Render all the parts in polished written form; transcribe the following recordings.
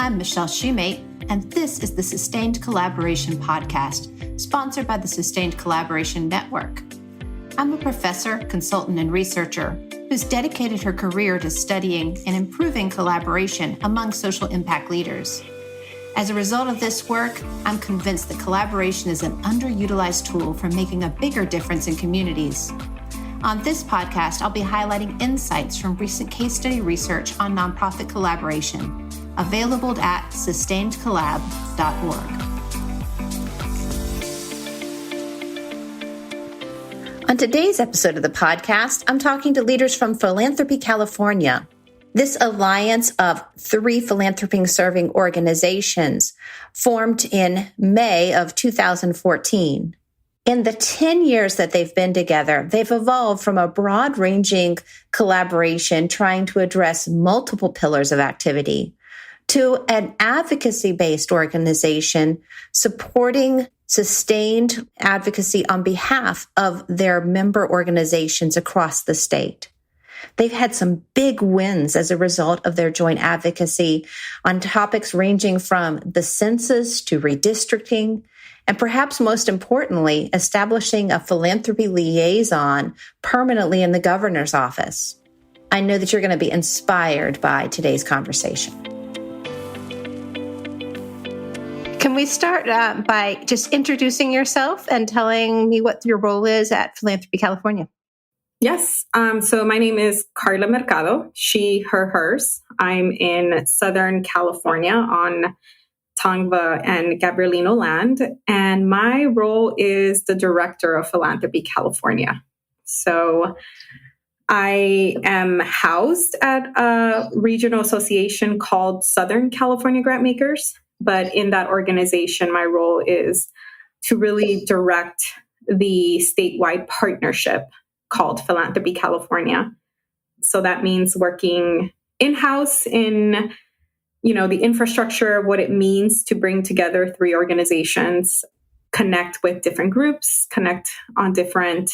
I'm Michelle Shoemate, and this is the Sustained Collaboration Podcast, sponsored by the Sustained Collaboration Network. I'm a professor, consultant, and researcher who's dedicated her career to studying and improving collaboration among social impact leaders. As a result of this work, I'm convinced that collaboration is an underutilized tool for making a bigger difference in communities. On this podcast, I'll be highlighting insights from recent case study research on nonprofit collaboration, available at sustainedcollab.org. On today's episode of the podcast, I'm talking to leaders from Philanthropy California. This alliance of 3 philanthropy-serving organizations formed in May of 2014. In the 10 years that they've been together, they've evolved from a broad-ranging collaboration trying to address multiple pillars of activity to an advocacy-based organization supporting sustained advocacy on behalf of their member organizations across the state. They've had some big wins as a result of their joint advocacy on topics ranging from the census to redistricting, and perhaps most importantly, establishing a philanthropy liaison permanently in the governor's office. I know that you're going to be inspired by today's conversation. Can we start by just introducing yourself and telling me what your role is at Philanthropy California? Yes. So my name is Carla Mercado, she, her, hers. I'm in Southern California on Tongva and Gabrielino land, and my role is the director of Philanthropy California. So I am housed at a regional association called Southern California Grantmakers, but in that organization, my role is to really direct the statewide partnership called Philanthropy California. So that means working in-house in the infrastructure, what it means to bring together 3 organizations, connect with different groups, connect on different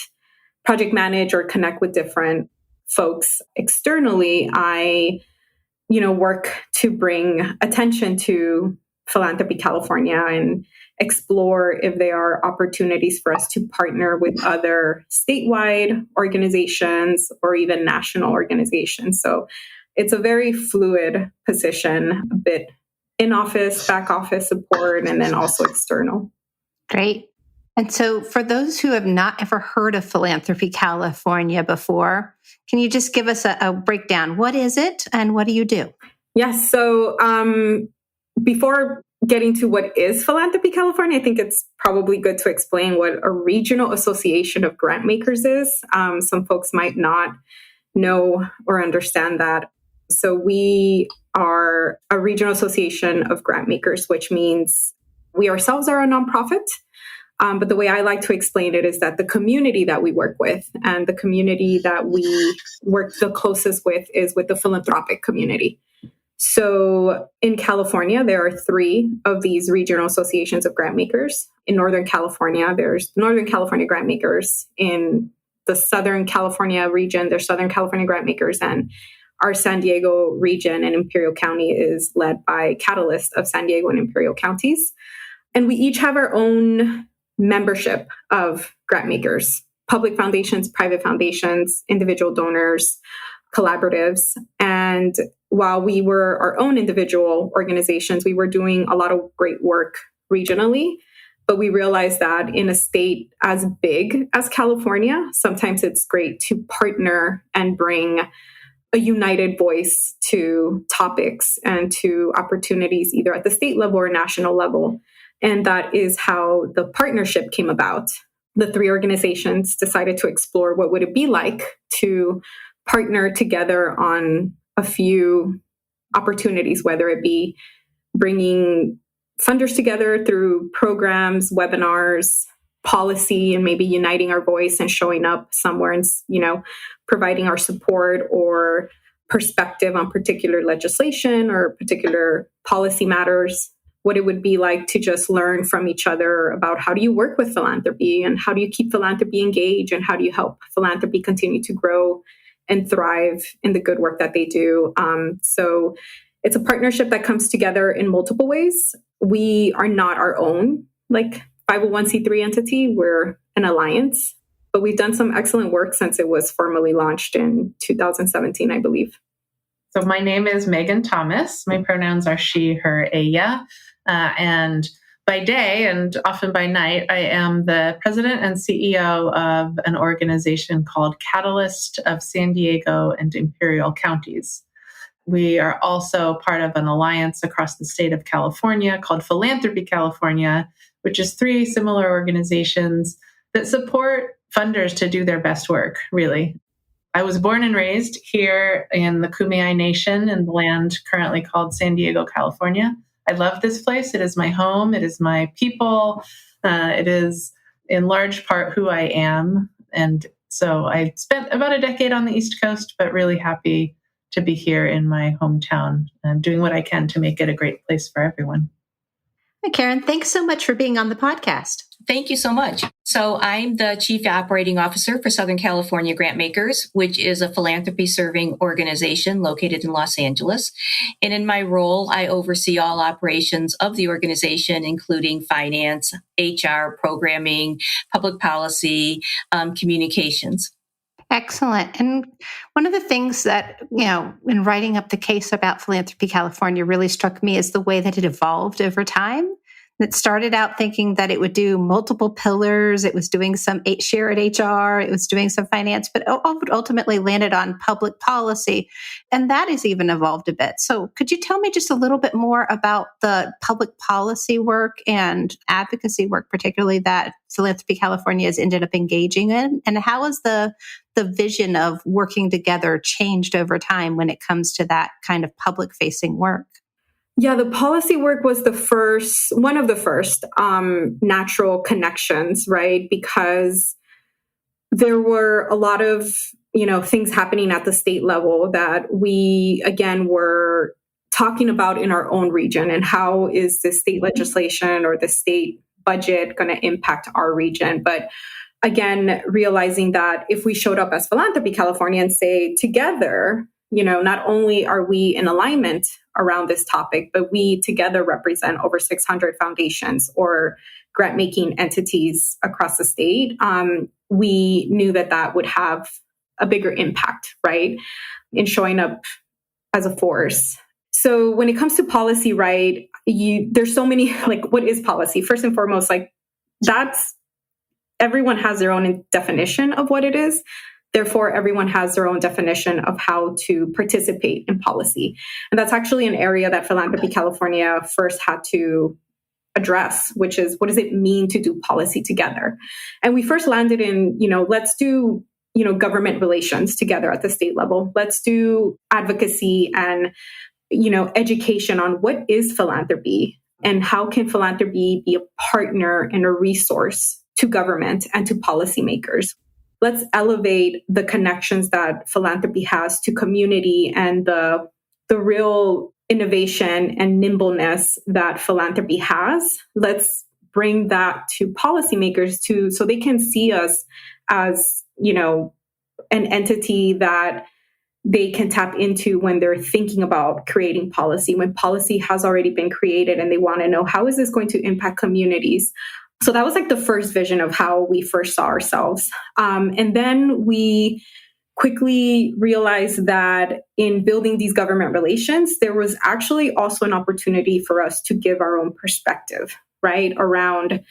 project manage or connect with different folks. Externally, I, work to bring attention to Philanthropy California and explore if there are opportunities for us to partner with other statewide organizations or even national organizations. So it's a very fluid position, a bit in-office, back-office support, and then also external. Great. And so for those who have not ever heard of Philanthropy California before, can you just give us a breakdown? What is it and what do you do? Yes. So before getting to what is Philanthropy California, I think it's probably good to explain what a regional association of grant makers is. Some folks might not know or understand that. So we are a regional association of grant makers, which means we ourselves are a nonprofit. But the way I like to explain it is that the community that we work with and the community that we work the closest with is with the philanthropic community. So in California, there are 3 of these regional associations of grant makers. In Northern California, there's Northern California grant makers. In the Southern California region, there's Southern California grant makers, and our San Diego region and Imperial County is led by Catalyst of San Diego and Imperial counties. And we each have our own membership of grant makers, public foundations, private foundations, individual donors, collaboratives. And while we were our own individual organizations, we were doing a lot of great work regionally. But we realized that in a state as big as California, sometimes it's great to partner and bring a united voice to topics and to opportunities, either at the state level or national level. And that is how the partnership came about. The 3 organizations decided to explore what would it be like to partner together on a few opportunities, whether it be bringing funders together through programs, webinars, policy, and maybe uniting our voice and showing up somewhere and, providing our support or perspective on particular legislation or particular policy matters, what it would be like to just learn from each other about how do you work with philanthropy and how do you keep philanthropy engaged and how do you help philanthropy continue to grow and thrive in the good work that they do. So It's a partnership that comes together in multiple ways. We are not our own, like 501c3 entity. We're an alliance, but we've done some excellent work since it was formally launched in 2017, I believe. So my name is Megan Thomas. My pronouns are she, her, ella. And by day and often by night, I am the president and CEO of an organization called Catalyst of San Diego and Imperial Counties. We are also part of an alliance across the state of California called Philanthropy California, which is 3 similar organizations that support funders to do their best work, really. I was born and raised here in the Kumeyaay Nation in the land currently called San Diego, California. I love this place. It is my home. It is my people. It is in large part who I am. And so I spent about a decade on the East Coast, but really happy to be here in my hometown and doing what I can to make it a great place for everyone. Hi, Karen. Thanks so much for being on the podcast. Thank you so much. So I'm the Chief Operating Officer for Southern California Grantmakers, which is a philanthropy serving organization located in Los Angeles. And in my role, I oversee all operations of the organization, including finance, HR, programming, public policy, communications. Excellent. And one of the things that, in writing up the case about Philanthropy California really struck me is the way that it evolved over time. It started out thinking that it would do multiple pillars. It was doing some shared HR. It was doing some finance, but ultimately landed on public policy. And that has even evolved a bit. So could you tell me just a little bit more about the public policy work and advocacy work, particularly that Philanthropy California has ended up engaging in? And how has the vision of working together changed over time when it comes to that kind of public-facing work? Yeah, the policy work was one of the first natural connections, right? Because there were a lot of, things happening at the state level that we, again, were talking about in our own region, and how is the state legislation or the state budget going to impact our region. But again, realizing that if we showed up as Philanthropy California and say together, not only are we in alignment around this topic, but we together represent over 600 foundations or grant-making entities across the state. We knew that would have a bigger impact, right, in showing up as a force. So when it comes to policy, right, there's so many, what is policy? First and foremost, everyone has their own definition of what it is. Therefore, everyone has their own definition of how to participate in policy. And that's actually an area that Philanthropy California first had to address, which is, what does it mean to do policy together? And we first landed in, let's do, government relations together at the state level. Let's do advocacy and, education on what is philanthropy and how can philanthropy be a partner and a resource to government and to policymakers. Let's elevate the connections that philanthropy has to community and the real innovation and nimbleness that philanthropy has. Let's bring that to policymakers so they can see us as, an entity that they can tap into when they're thinking about creating policy, when policy has already been created and they want to know, how is this going to impact communities? So that was the first vision of how we first saw ourselves. And then we quickly realized that in building these government relations, there was actually also an opportunity for us to give our own perspective, right? Around,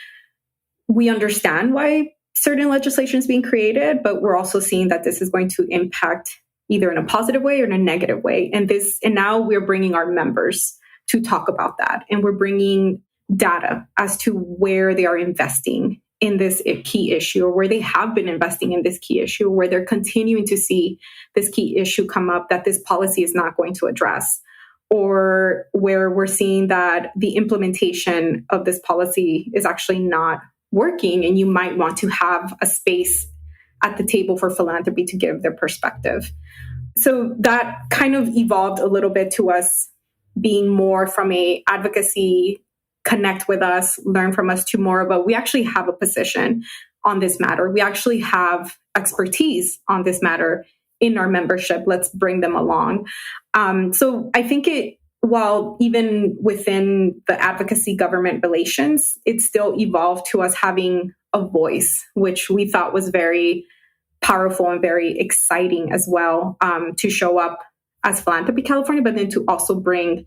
we understand why certain legislation is being created, but we're also seeing that this is going to impact either in a positive way or in a negative way. And now we're bringing our members to talk about that. And we're bringing data as to where they are investing in this key issue, or where they have been investing in this key issue, where they're continuing to see this key issue come up that this policy is not going to address, or where we're seeing that the implementation of this policy is actually not working, and you might want to have a space at the table for philanthropy to give their perspective. So that kind of evolved a little bit to us being more from a advocacy, connect with us, learn from us, to more about, we actually have a position on this matter. We actually have expertise on this matter in our membership. Let's bring them along. So I think while even within the advocacy government relations, it still evolved to us having a voice, which we thought was very powerful and very exciting as well, to show up as Philanthropy California, but then to also bring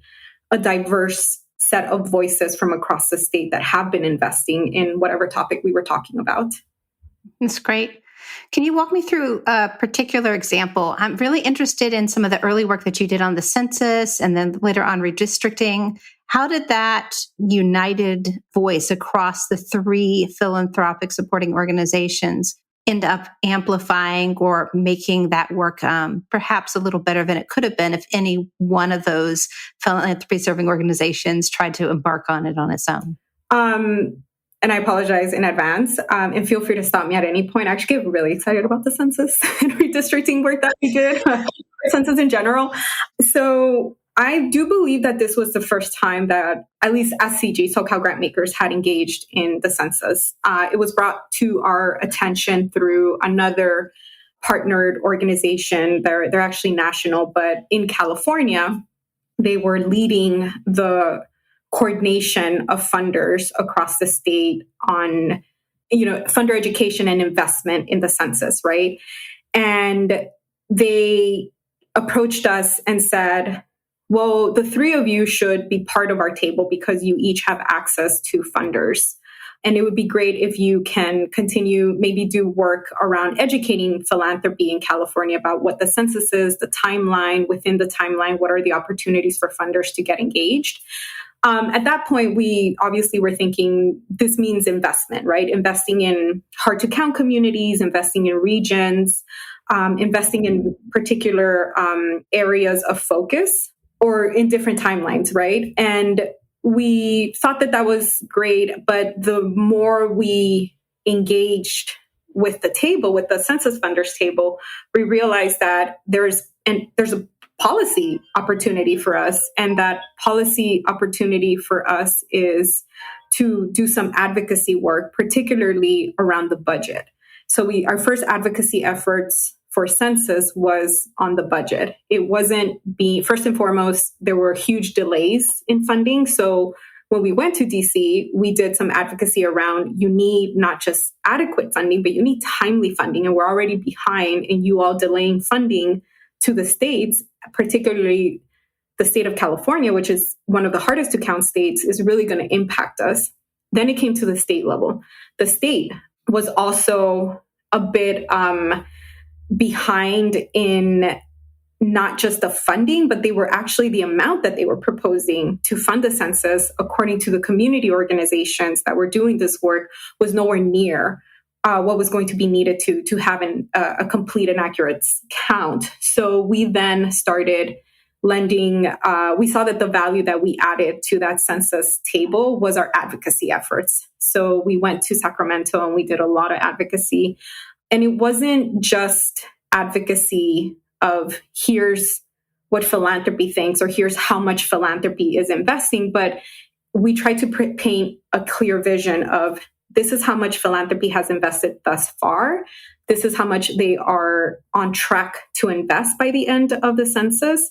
a diverse set of voices from across the state that have been investing in whatever topic we were talking about. That's great. Can you walk me through a particular example? I'm really interested in some of the early work that you did on the census and then later on redistricting. How did that united voice across the three philanthropic supporting organizations end up amplifying or making that work perhaps a little better than it could have been if any one of those philanthropy serving organizations tried to embark on it on its own? And I apologize in advance. And feel free to stop me at any point. I actually get really excited about the census and redistricting work that we did, census in general. So I do believe that this was the first time that at least SCG, SoCal Grantmakers, had engaged in the census. It was brought to our attention through another partnered organization. They're actually national, but in California, they were leading the coordination of funders across the state on, funder education and investment in the census, right? And they approached us and said, well, the three of you should be part of our table because you each have access to funders. And it would be great if you can continue, maybe do work around educating philanthropy in California about what the census is, the timeline, within the timeline, what are the opportunities for funders to get engaged. At that point, we obviously were thinking this means investment, right? Investing in hard to count communities, investing in regions, investing in particular areas of focus or in different timelines, right? And we thought that was great, but the more we engaged with the table, with the census funders table, we realized that there's a policy opportunity for us. And that policy opportunity for us is to do some advocacy work, particularly around the budget. So our first advocacy efforts for census was on the budget. It wasn't first and foremost, there were huge delays in funding. So when we went to DC, we did some advocacy around you need not just adequate funding, but you need timely funding. And we're already behind and you all delaying funding to the states, particularly the state of California, which is one of the hardest to count states, is really going to impact us. Then it came to the state level. The state was also a bit behind in not just the funding, but they were actually the amount that they were proposing to fund the census, according to the community organizations that were doing this work, was nowhere near what was going to be needed to have a complete and accurate count. So we then started lending. We saw that the value that we added to that census table was our advocacy efforts. So we went to Sacramento and we did a lot of advocacy. And it wasn't just advocacy of here's what philanthropy thinks or here's how much philanthropy is investing, but we tried to paint a clear vision of this is how much philanthropy has invested thus far. This is how much they are on track to invest by the end of the census.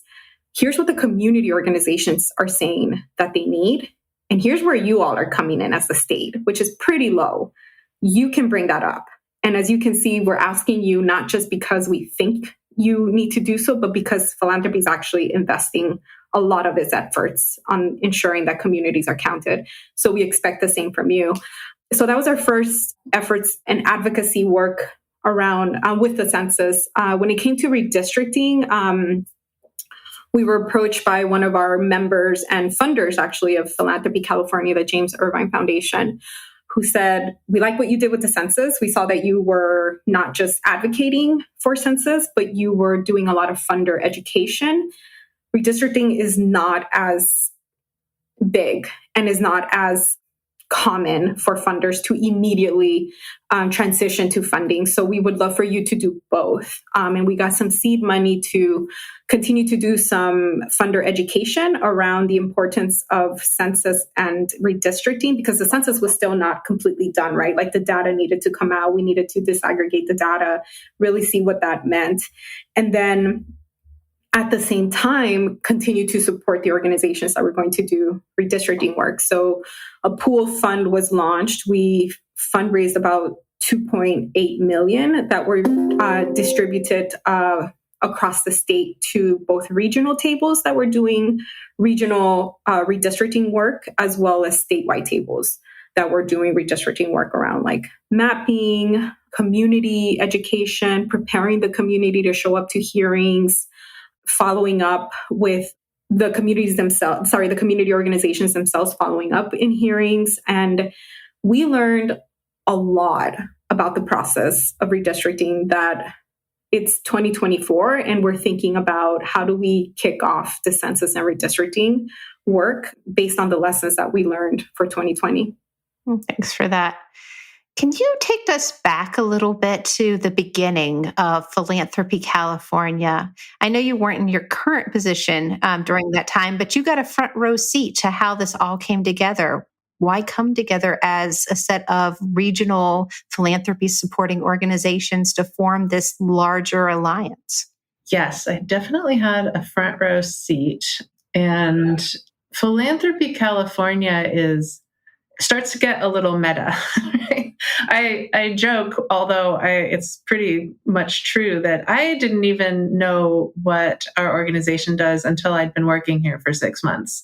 Here's what the community organizations are saying that they need. And here's where you all are coming in as the state, which is pretty low. You can bring that up. And as you can see, we're asking you not just because we think you need to do so, but because philanthropy is actually investing a lot of its efforts on ensuring that communities are counted. So we expect the same from you. So that was our first efforts and advocacy work around with the census. When it came to redistricting, we were approached by one of our members and funders, actually, of Philanthropy California, the James Irvine Foundation, who said, we like what you did with the census. We saw that you were not just advocating for census, but you were doing a lot of funder education. Redistricting is not as big and is not as common for funders to immediately transition to funding. So we would love for you to do both. And we got some seed money to continue to do some funder education around the importance of census and redistricting, because the census was still not completely done, right? Like the data needed to come out. We needed to disaggregate the data, really see what that meant. And then at the same time, continue to support the organizations that were going to do redistricting work. So a pool fund was launched. We fundraised about 2.8 million that were distributed across the state to both regional tables that were doing regional redistricting work, as well as statewide tables that were doing redistricting work around like mapping, community education, preparing the community to show up to hearings, following up with the communities themselves, the community organizations themselves following up in hearings. And we learned a lot about the process of redistricting. That it's 2024 and we're thinking about how do we kick off the census and redistricting work based on the lessons that we learned for 2020. Thanks for that. Can you take us back a little bit to the beginning of Philanthropy California? I know you weren't in your current position during that time, but you got a front row seat to how this all came together. Why come together as a set of regional philanthropy supporting organizations to form this larger alliance? Yes, I definitely had a front row seat. And Philanthropy California starts to get a little meta. Right? I joke, although it's pretty much true, that I didn't even know what our organization does until I'd been working here for 6 months.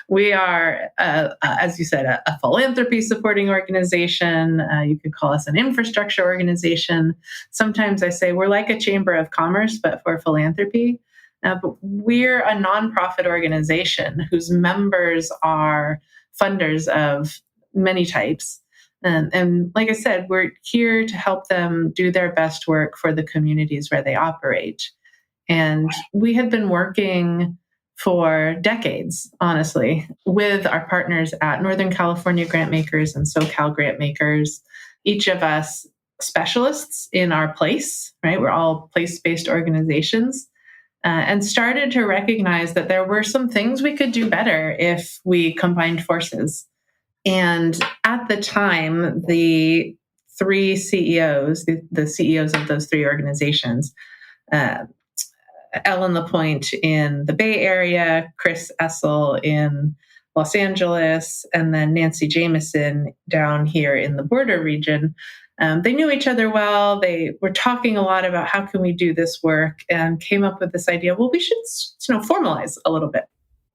We are, as you said, a philanthropy supporting organization. You could call us an infrastructure organization. Sometimes I say we're like a chamber of commerce, but for philanthropy. But we're a nonprofit organization whose members are funders of many types. And like I said, we're here to help them do their best work for the communities where they operate. And we had been working for decades, honestly, with our partners at Northern California Grantmakers and SoCal Grantmakers, each of us specialists in our place, right? We're all place-based organizations. And started to recognize that there were some things we could do better if we combined forces. And at the time, the three CEOs, the CEOs of those three organizations, Ellen LaPointe in the Bay Area, Chris Essel in Los Angeles, and then Nancy Jameson down here in the border region, they knew each other well. They were talking a lot about how can we do this work, and came up with this idea, well, we should formalize a little bit.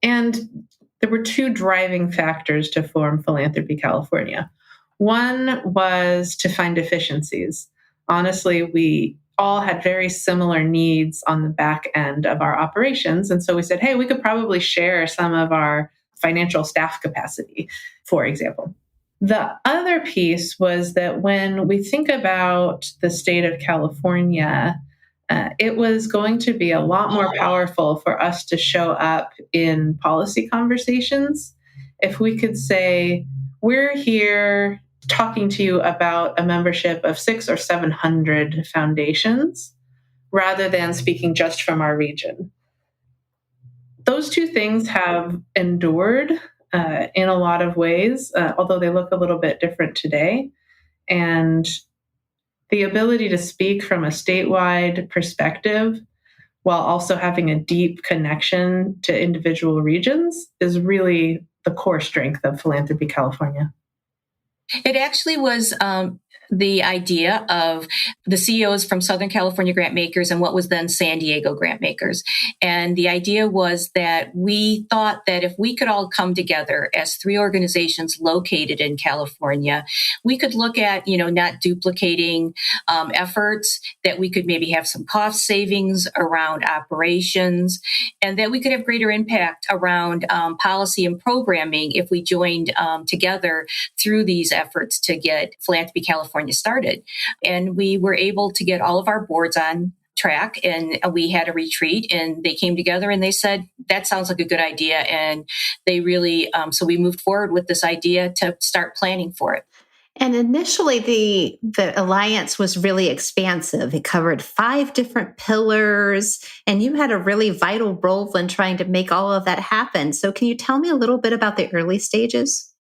And there were two driving factors to form Philanthropy California. One was to find efficiencies. Honestly, we all had very similar needs on the back end of our operations. And so we said, hey, we could probably share some of our financial staff capacity, for example. The other piece was that when we think about the state of California, it was going to be a lot more powerful for us to show up in policy conversations if we could say, we're here talking to you about a membership of 600 or 700 foundations, rather than speaking just from our region. Those two things have endured in a lot of ways, although they look a little bit different today. And the ability to speak from a statewide perspective while also having a deep connection to individual regions is really the core strength of Philanthropy California. It actually was the idea of the CEOs from Southern California Grantmakers and what was then San Diego Grantmakers. And the idea was that we thought that if we could all come together as three organizations located in California, we could look at, not duplicating efforts, that we could maybe have some cost savings around operations, and that we could have greater impact around policy and programming if we joined together through these efforts to get Philanthropy California started. And we were able to get all of our boards on track, and we had a retreat, and they came together and they said, that sounds like a good idea. And they really, so we moved forward with this idea to start planning for it. And initially, the alliance was really expansive. It covered 5 different pillars, and you had a really vital role in trying to make all of that happen. So can you tell me a little bit about the early stages?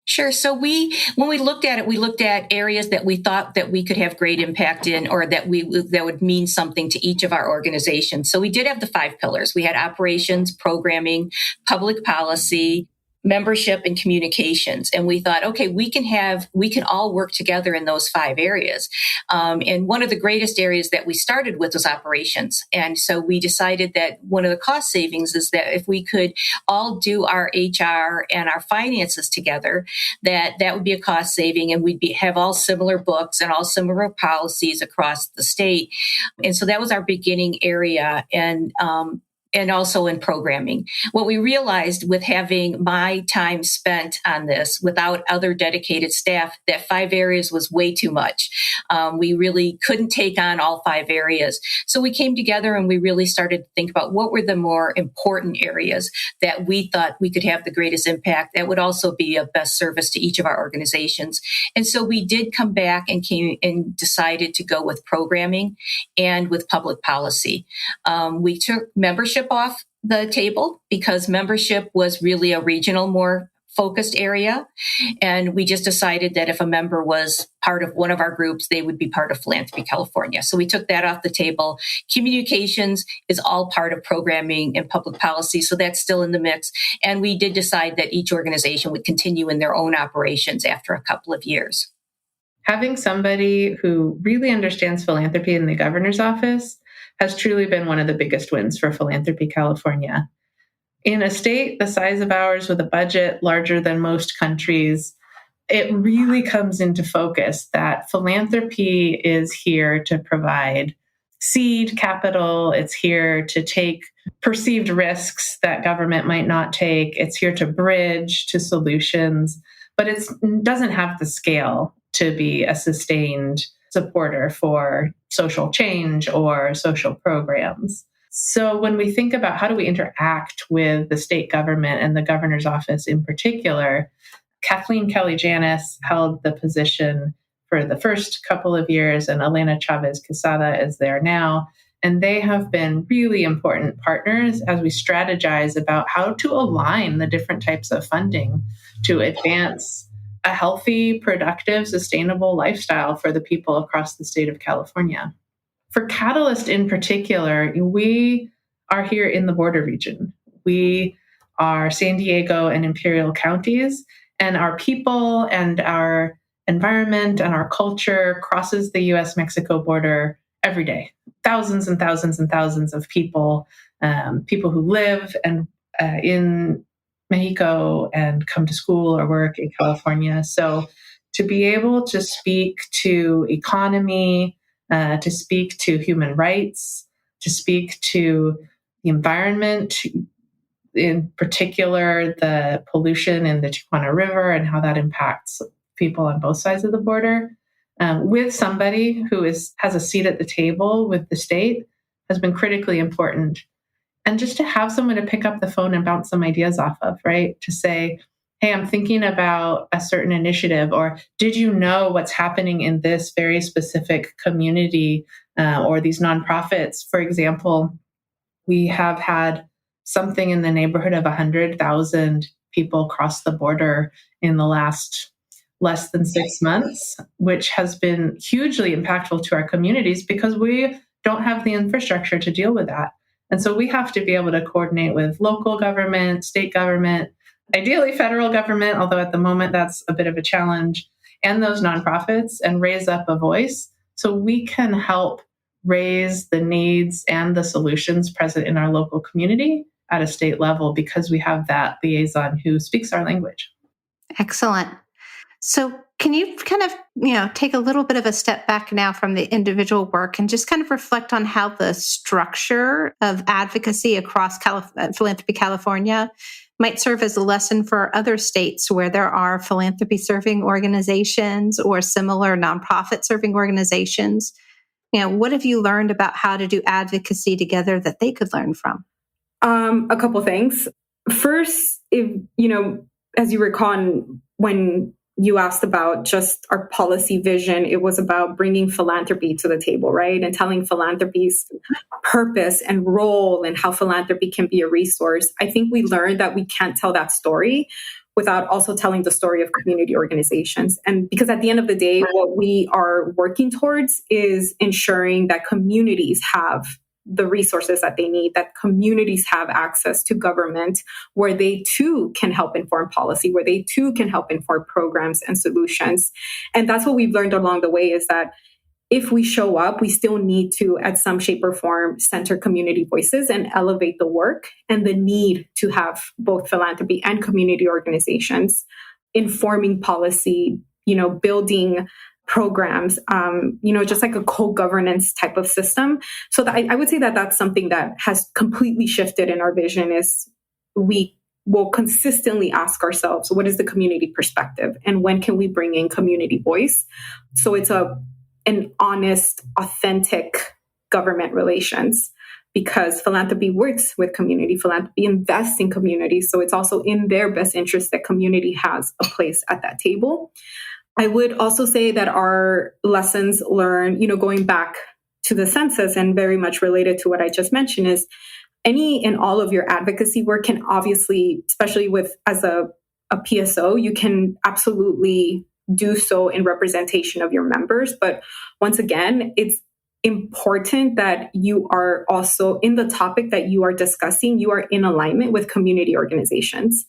Sure. So when we looked at it, we looked at areas that we thought that we could have great impact in, or that would mean something to each of our organizations. So we did have the 5 pillars. We had operations, programming, public policy, membership, and communications. And we thought, okay, we can all work together in those 5 areas. And one of the greatest areas that we started with was operations. And so we decided that one of the cost savings is that if we could all do our HR and our finances together, that would be a cost saving, and we'd have all similar books and all similar policies across the state. And so that was our beginning area. And also in programming. What we realized with having my time spent on this without other dedicated staff, that 5 areas was way too much. We really couldn't take on all 5 areas. So we came together and we really started to think about what were the more important areas that we thought we could have the greatest impact that would also be of best service to each of our organizations. And so we did come back and decided to go with programming and with public policy. We took membership off the table because membership was really a regional, more focused area. And we just decided that if a member was part of one of our groups, they would be part of Philanthropy California. So we took that off the table. Communications is all part of programming and public policy. So that's still in the mix. And we did decide that each organization would continue in their own operations after a couple of years. Having somebody who really understands philanthropy in the governor's office has truly been one of the biggest wins for Philanthropy California. In a state the size of ours with a budget larger than most countries, it really comes into focus that philanthropy is here to provide seed capital. It's here to take perceived risks that government might not take. It's here to bridge to solutions, but it doesn't have the scale to be a sustained supporter for social change or social programs. So when we think about how do we interact with the state government and the governor's office in particular, Kathleen Kelly-Janis held the position for the first couple of years, and Elena Chavez-Quesada is there now. And they have been really important partners as we strategize about how to align the different types of funding to advance a healthy, productive, sustainable lifestyle for the people across the state of California. For Catalyst in particular, we are here in the border region. We are San Diego and Imperial counties, and our people and our environment and our culture crosses the U.S.-Mexico border every day. Thousands and thousands and thousands of people, people who live in Mexico and come to school or work in California. So to be able to speak to economy, to speak to human rights, to speak to the environment, in particular the pollution in the Tijuana River and how that impacts people on both sides of the border, with somebody who has a seat at the table with the state has been critically important. And just to have someone to pick up the phone and bounce some ideas off of, right? To say, hey, I'm thinking about a certain initiative, or did you know what's happening in this very specific community or these nonprofits? For example, we have had something in the neighborhood of 100,000 people cross the border in the last less than 6 months, which has been hugely impactful to our communities because we don't have the infrastructure to deal with that. And so we have to be able to coordinate with local government, state government, ideally federal government, although at the moment that's a bit of a challenge, and those nonprofits, and raise up a voice so we can help raise the needs and the solutions present in our local community at a state level because we have that liaison who speaks our language. Excellent. So can you kind of, take a little bit of a step back now from the individual work and just kind of reflect on how the structure of advocacy across Philanthropy California might serve as a lesson for other states where there are philanthropy serving organizations or similar nonprofit serving organizations? What have you learned about how to do advocacy together that they could learn from? A couple things. First, as you recall, when you asked about just our policy vision, it was about bringing philanthropy to the table, right? And telling philanthropy's purpose and role and how philanthropy can be a resource. I think we learned that we can't tell that story without also telling the story of community organizations. And because at the end of the day, what we are working towards is ensuring that communities have the resources that they need, that communities have access to government where they too can help inform policy, where they too can help inform programs and solutions. And that's what we've learned along the way, is that if we show up, we still need to, at some shape or form, center community voices and elevate the work and the need to have both philanthropy and community organizations informing policy, building programs, just like a co-governance type of system. So I would say that that's something that has completely shifted in our vision. Is we will consistently ask ourselves, what is the community perspective, and when can we bring in community voice? So it's an honest, authentic government relations, because philanthropy works with community. Philanthropy invests in community. So it's also in their best interest that community has a place at that table. I would also say that our lessons learned, going back to the census and very much related to what I just mentioned, is any and all of your advocacy work can obviously, especially as a PSO, you can absolutely do so in representation of your members. But once again, it's important that you are also, in the topic that you are discussing, you are in alignment with community organizations,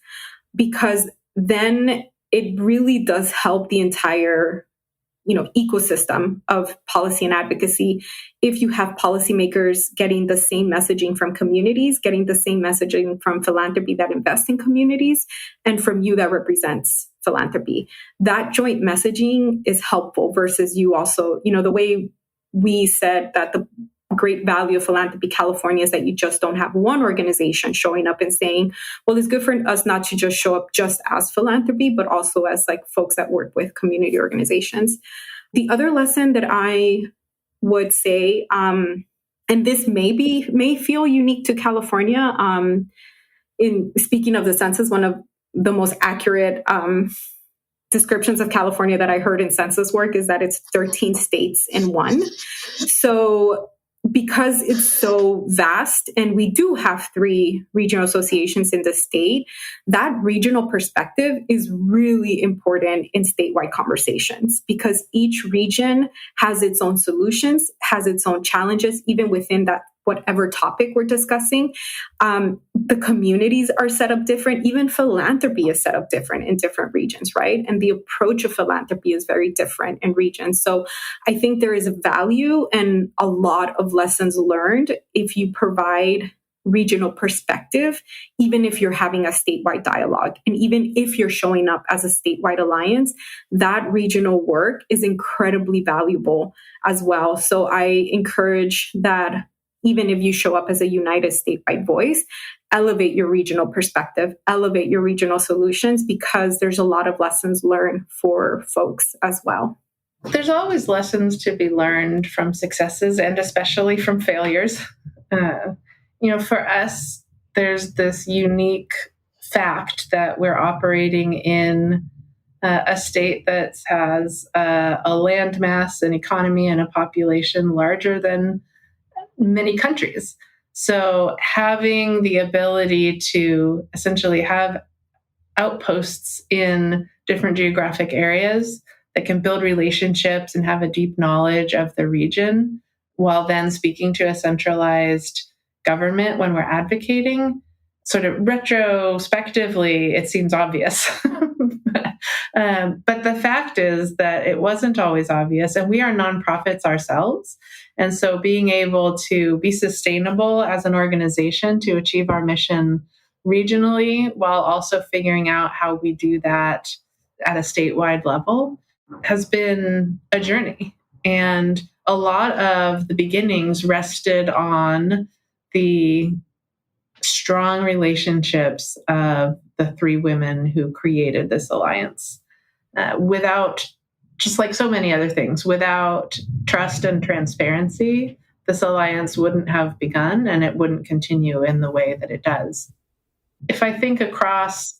because then it really does help the entire, ecosystem of policy and advocacy. If you have policymakers getting the same messaging from communities, getting the same messaging from philanthropy that invests in communities, and from you that represents philanthropy, that joint messaging is helpful versus you also, the way we said that the great value of Philanthropy California is that you just don't have one organization showing up and saying, well, it's good for us not to just show up just as philanthropy, but also as like folks that work with community organizations. The other lesson that I would say, and this may feel unique to California, in speaking of the census, one of the most accurate descriptions of California that I heard in census work is that it's 13 states in one. So because it's so vast, and we do have 3 regional associations in the state, that regional perspective is really important in statewide conversations, because each region has its own solutions, has its own challenges, even within that whatever topic we're discussing. The communities are set up different. Even philanthropy is set up different in different regions, right? And the approach of philanthropy is very different in regions. So I think there is a value and a lot of lessons learned if you provide regional perspective, even if you're having a statewide dialogue. And even if you're showing up as a statewide alliance, that regional work is incredibly valuable as well. So I encourage that even if you show up as a united statewide voice, elevate your regional perspective, elevate your regional solutions, because there's a lot of lessons learned for folks as well. There's always lessons to be learned from successes and especially from failures. For us, there's this unique fact that we're operating in a state that has a landmass, an economy, and a population larger than many countries. So having the ability to essentially have outposts in different geographic areas that can build relationships and have a deep knowledge of the region, while then speaking to a centralized government when we're advocating, sort of retrospectively, it seems obvious. But the fact is that it wasn't always obvious, and we are nonprofits ourselves. And so being able to be sustainable as an organization to achieve our mission regionally, while also figuring out how we do that at a statewide level, has been a journey. And a lot of the beginnings rested on the strong relationships of the 3 women who created this alliance. Without, just like so many other things, without trust and transparency, this alliance wouldn't have begun, and it wouldn't continue in the way that it does. If I think across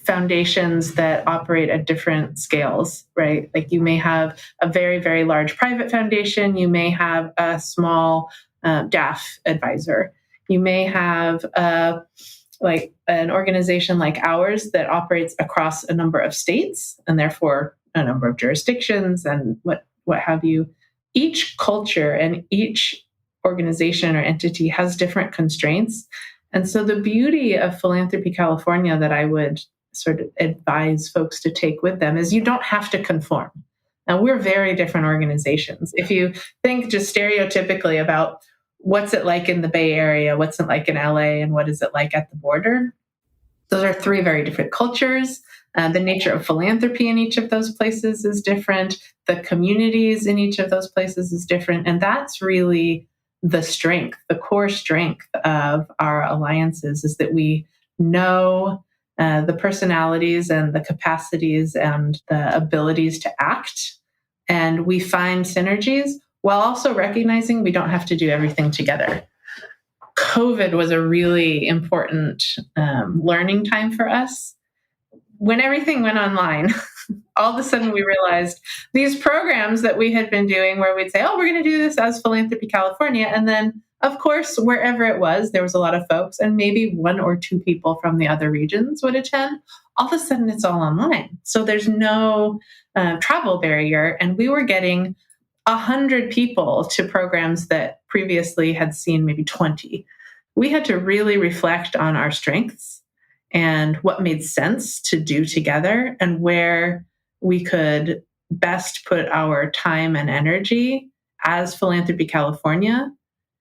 foundations that operate at different scales, right? Like you may have a very, very large private foundation. You may have a small DAF advisor. You may have a like an organization like ours that operates across a number of states and therefore a number of jurisdictions and what have you, each culture and each organization or entity has different constraints. And so the beauty of Philanthropy California that I would sort of advise folks to take with them is you don't have to conform. Now, we're very different organizations. If you think just stereotypically about what's it like in the Bay Area, what's it like in LA, and what is it like at the border, those are three very different cultures. The nature of philanthropy in each of those places is different. The communities in each of those places is different. And that's really the strength, the core strength of our alliances, is that we know the personalities and the capacities and the abilities to act. And we find synergies while also recognizing we don't have to do everything together. COVID was a really important learning time for us. When everything went online, all of a sudden we realized these programs that we had been doing where we'd say, oh, we're going to do this as Philanthropy California. And then, of course, wherever it was, there was a lot of folks and maybe one or two people from the other regions would attend. All of a sudden it's all online. So there's no travel barrier. And we were getting 100 people to programs that previously had seen maybe 20. We had to really reflect on our strengths and what made sense to do together and where we could best put our time and energy as Philanthropy California.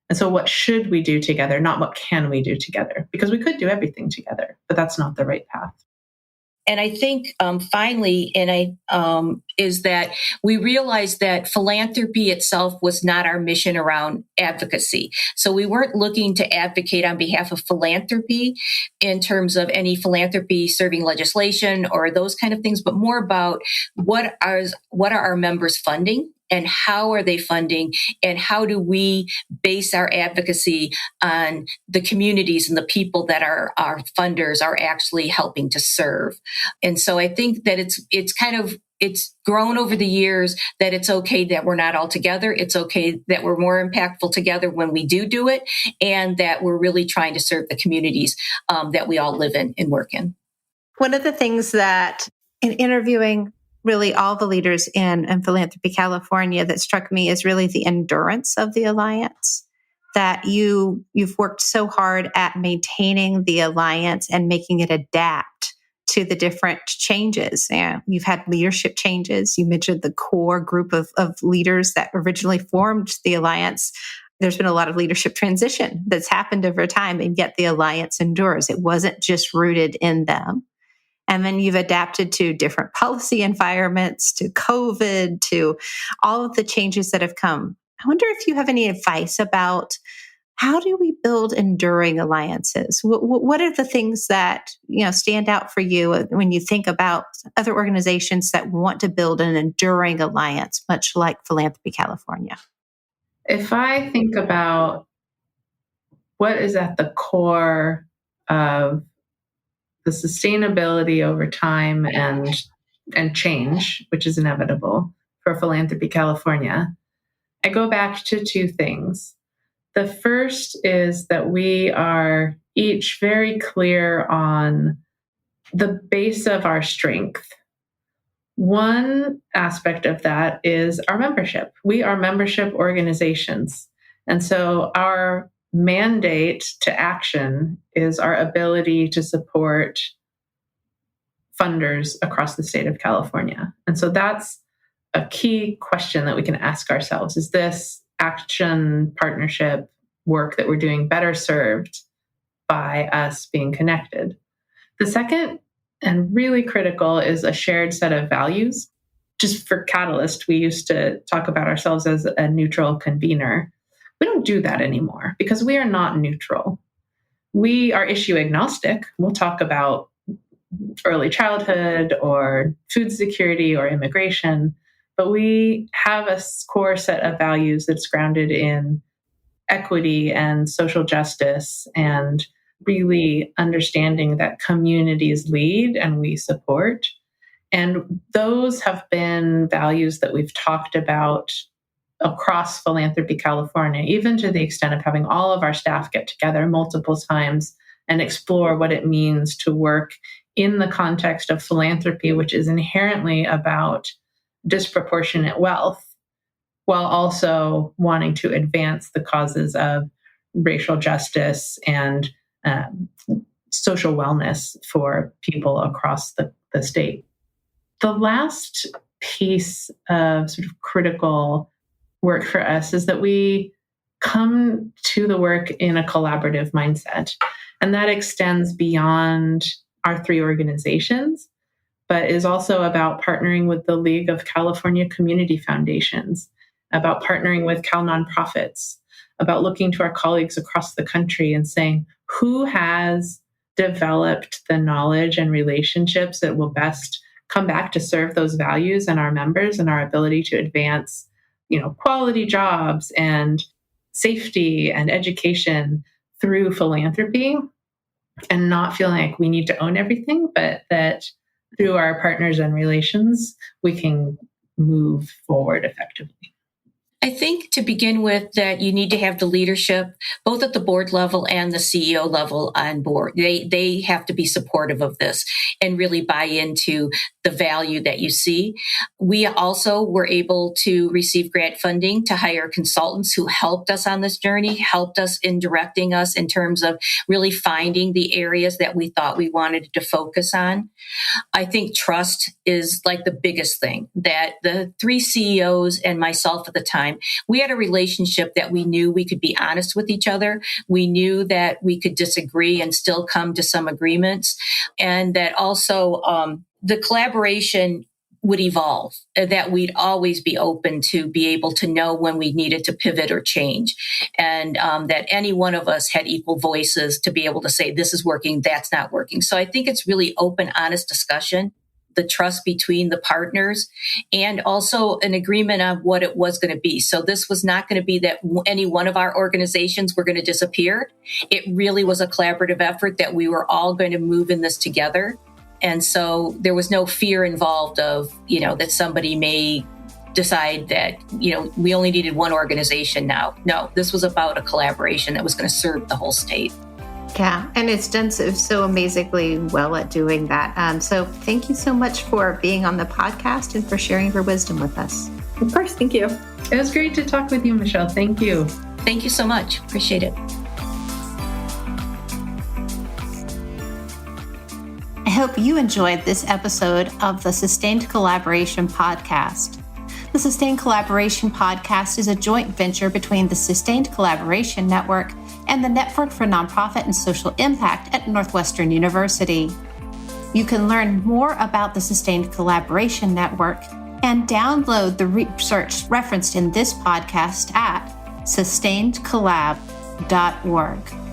And so what should we do together, not what can we do together? Because we could do everything together, but that's not the right path. And I think finally, is that we realized that philanthropy itself was not our mission around advocacy. So we weren't looking to advocate on behalf of philanthropy in terms of any philanthropy serving legislation or those kind of things, but more about what are our members funding and how are they funding and how do we base our advocacy on the communities and the people that our funders are actually helping to serve. And so I think that it's grown over the years that it's okay that we're not all together. It's okay that we're more impactful together when we do it, and that we're really trying to serve the communities that we all live in and work in. One of the things that in interviewing really all the leaders in Philanthropy California that struck me is really the endurance of the alliance, that you've worked so hard at maintaining the alliance and making it adapt to the different changes. And you've had leadership changes. You mentioned the core group of leaders that originally formed the alliance. There's been a lot of leadership transition that's happened over time, and yet the alliance endures. It wasn't just rooted in them. And then you've adapted to different policy environments, to COVID, to all of the changes that have come. I wonder if you have any advice about how do we build enduring alliances? What are the things that stand out for you when you think about other organizations that want to build an enduring alliance, much like Philanthropy California? If I think about what is at the core of the sustainability over time and change, which is inevitable for Philanthropy California, I go back to two things. The first is that we are each very clear on the base of our strength. One aspect of that is our membership. We are membership organizations. And so our mandate to action is our ability to support funders across the state of California. And so that's a key question that we can ask ourselves. Is this action partnership work that we're doing better served by us being connected? The second, and really critical, is a shared set of values. Just for Catalyst, we used to talk about ourselves as a neutral convener. We don't do that anymore because we are not neutral. We are issue agnostic. We'll talk about early childhood or food security or immigration, but we have a core set of values that's grounded in equity and social justice and really understanding that communities lead and we support. And those have been values that we've talked about across Philanthropy California, even to the extent of having all of our staff get together multiple times and explore what it means to work in the context of philanthropy, which is inherently about disproportionate wealth, while also wanting to advance the causes of racial justice and social wellness for people across the state. The last piece of sort of critical work for us is that we come to the work in a collaborative mindset. And that extends beyond our three organizations, but is also about partnering with the League of California Community Foundations, about partnering with Cal nonprofits, about looking to our colleagues across the country and saying, who has developed the knowledge and relationships that will best come back to serve those values and our members and our ability to advance, quality jobs and safety and education through philanthropy, and not feeling like we need to own everything, but that through our partners and relations, we can move forward effectively. I think to begin with that you need to have the leadership, both at the board level and the CEO level on board. They have to be supportive of this and really buy into the value that you see. We also were able to receive grant funding to hire consultants who helped us on this journey, helped us in directing us in terms of really finding the areas that we thought we wanted to focus on. I think trust is like the biggest thing, that the three CEOs and myself at the time, we had a relationship that we knew we could be honest with each other. We knew that we could disagree and still come to some agreements, and that also the collaboration would evolve, that we'd always be open to be able to know when we needed to pivot or change, and that any one of us had equal voices to be able to say, this is working, that's not working. So I think it's really open, honest discussion, the trust between the partners, and also an agreement on what it was going to be. So this was not going to be that any one of our organizations were going to disappear. It really was a collaborative effort that we were all going to move in this together. And so there was no fear involved of, that somebody may decide that, we only needed one organization now. No, this was about a collaboration that was going to serve the whole state. Yeah, and it's done so amazingly well at doing that. So thank you so much for being on the podcast and for sharing your wisdom with us. Of course, thank you. It was great to talk with you, Michelle. Thank you. Thank you so much. Appreciate it. I hope you enjoyed this episode of the Sustained Collaboration Podcast. The Sustained Collaboration Podcast is a joint venture between the Sustained Collaboration Network and the Network for Nonprofit and Social Impact at Northwestern University. You can learn more about the Sustained Collaboration Network and download the research referenced in this podcast at sustainedcollab.org.